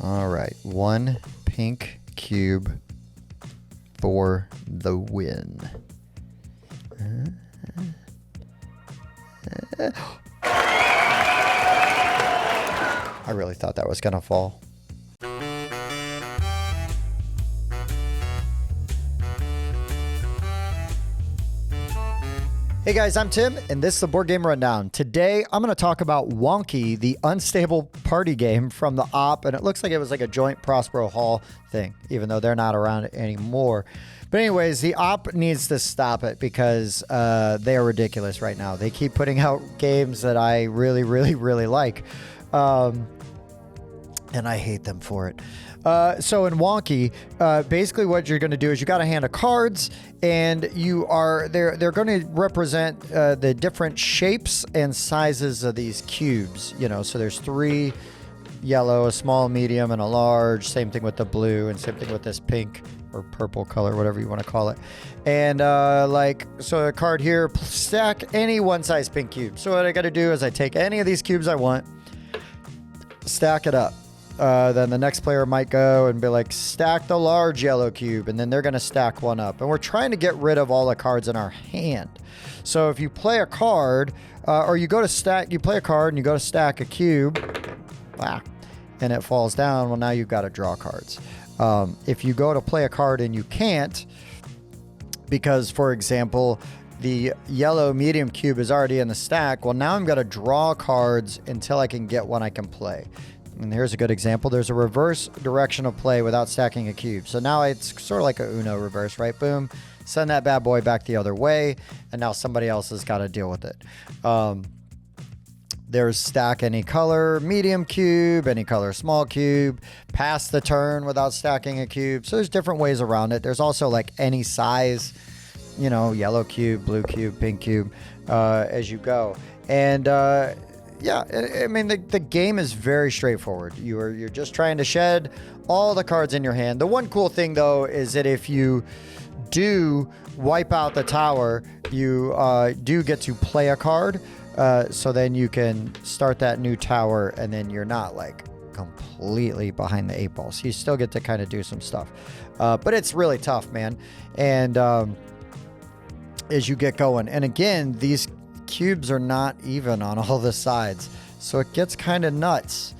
All right, 1 pink cube for the win. I really thought that was gonna fall. Hey guys, I'm Tim, and this is the Board Game Rundown. Today, I'm going to talk about Wonky, the unstable party game from the Op, and it looks like it was like a joint Prospero Hall thing, even though they're not around anymore. But anyways, the Op needs to stop it because they are ridiculous right now. They keep putting out games that I really, really, really like, and I hate them for it. So in Wonky, basically what you're going to do is you got a hand of cards, and they're going to represent the different shapes and sizes of these cubes. You know, so there's 3 yellow, a small, medium, and a large. Same thing with the blue, and same thing with this pink or purple color, whatever you want to call it. And so a card here, stack any one size pink cube. So what I got to do is I take any of these cubes I want, stack it up. Then the next player might go and be like, stack the large yellow cube, and then they're going to stack one up. And we're trying to get rid of all the cards in our hand. So if you play a card, or you play a card and you go to stack a cube, and it falls down, well, now you've got to draw cards. If you go to play a card and you can't, because, for example, the yellow medium cube is already in the stack, well, now I'm going to draw cards until I can get one I can play. And here's a good example. There's a reverse direction of play without stacking a cube. So now it's sort of like a Uno reverse, right? Boom. Send that bad boy back the other way. And now somebody else has got to deal with it. There's stack any color medium cube, any color small cube, pass the turn without stacking a cube. So there's different ways around it. There's also like any size, you know, yellow cube, blue cube, pink cube, as you go. And, yeah, I mean, the game is very straightforward. You're just trying to shed all the cards in your hand. The one cool thing, though, is that if you do wipe out the tower, you do get to play a card. So then you can start that new tower, and then you're not, like, completely behind the 8 ball. So you still get to kind of do some stuff. But it's really tough, man. And as you get going. And again, these cubes are not even on all the sides, so it gets kind of nuts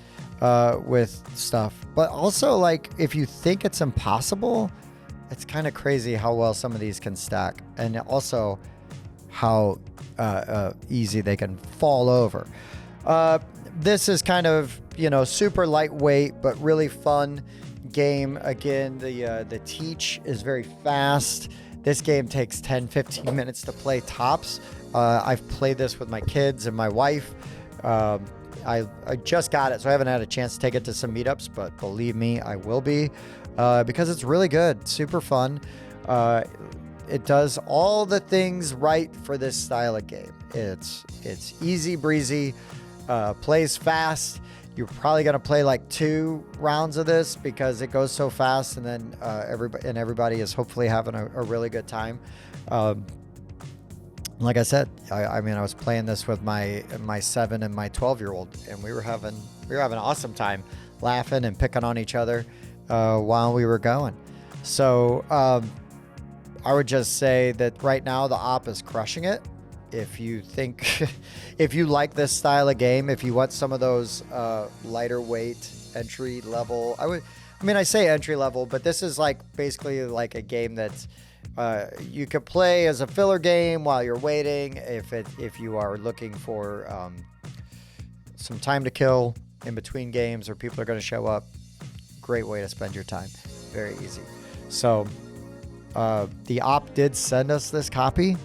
with stuff. But also, like, if you think it's impossible, it's kind of crazy how well some of these can stack, and also how easy they can fall over. This is kind of, you know, super lightweight but really fun game. Again, the teach is very fast. This game takes 10-15 minutes to play tops. I've played this with my kids and my wife. I just got it, so I haven't had a chance to take it to some meetups, but believe me, I will be, because it's really good, super fun. It does all the things right for this style of game. It's easy breezy, plays fast. You're probably going to play like 2 rounds of this because it goes so fast, and then everybody is hopefully having a really good time. Like I said, I mean, I was playing this with my 7 and my 12-year-old, and we were having an awesome time, laughing and picking on each other while we were going. So I would just say that right now the Op is crushing it. If you like this style of game, if you want some of those lighter weight entry level, I say entry level, but this is like basically like a game that's you could play as a filler game while you're waiting. If you are looking for some time to kill in between games, or people are going to show up, great way to spend your time. Very easy. So the Op did send us this copy.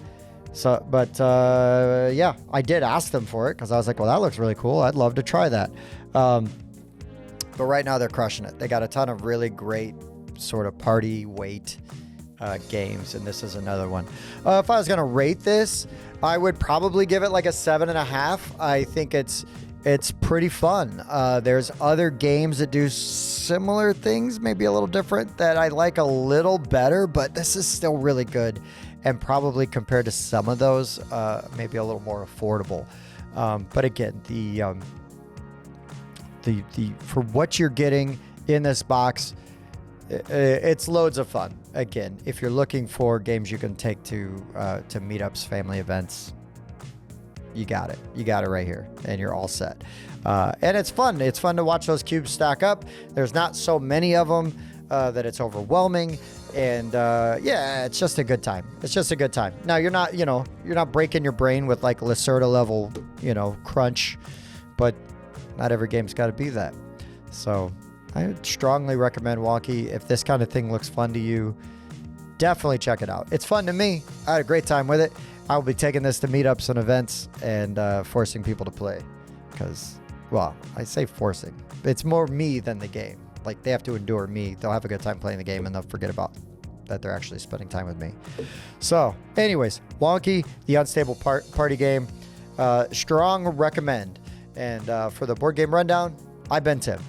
So, but yeah, I did ask them for it because I was like, well, that looks really cool. I'd love to try that. But right now they're crushing it. They got a ton of really great sort of party weight games, and this is another one. If I was going to rate this, I would probably give it like a 7.5. I think it's pretty fun. There's other games that do similar things, maybe a little different, that I like a little better, but this is still really good, and probably compared to some of those, maybe a little more affordable. But again, the for what you're getting in this box. It's loads of fun. Again, if you're looking for games you can take to meetups, family events, you got it. You got it right here, and you're all set. And it's fun. It's fun to watch those cubes stack up. There's not so many of them that it's overwhelming. And yeah, it's just a good time. It's just a good time. Now, you're not breaking your brain with like Lacerda level, crunch, but not every game's got to be that. So I would strongly recommend Wonky. If this kind of thing looks fun to you, definitely check it out. It's fun to me. I had a great time with it. I'll be taking this to meetups and events and forcing people to play because, well, I say forcing. It's more me than the game. Like, they have to endure me. They'll have a good time playing the game and they'll forget about that they're actually spending time with me. So, anyways, Wonky, the unstable party game. Strong recommend. And for the board game rundown, I've been Tim.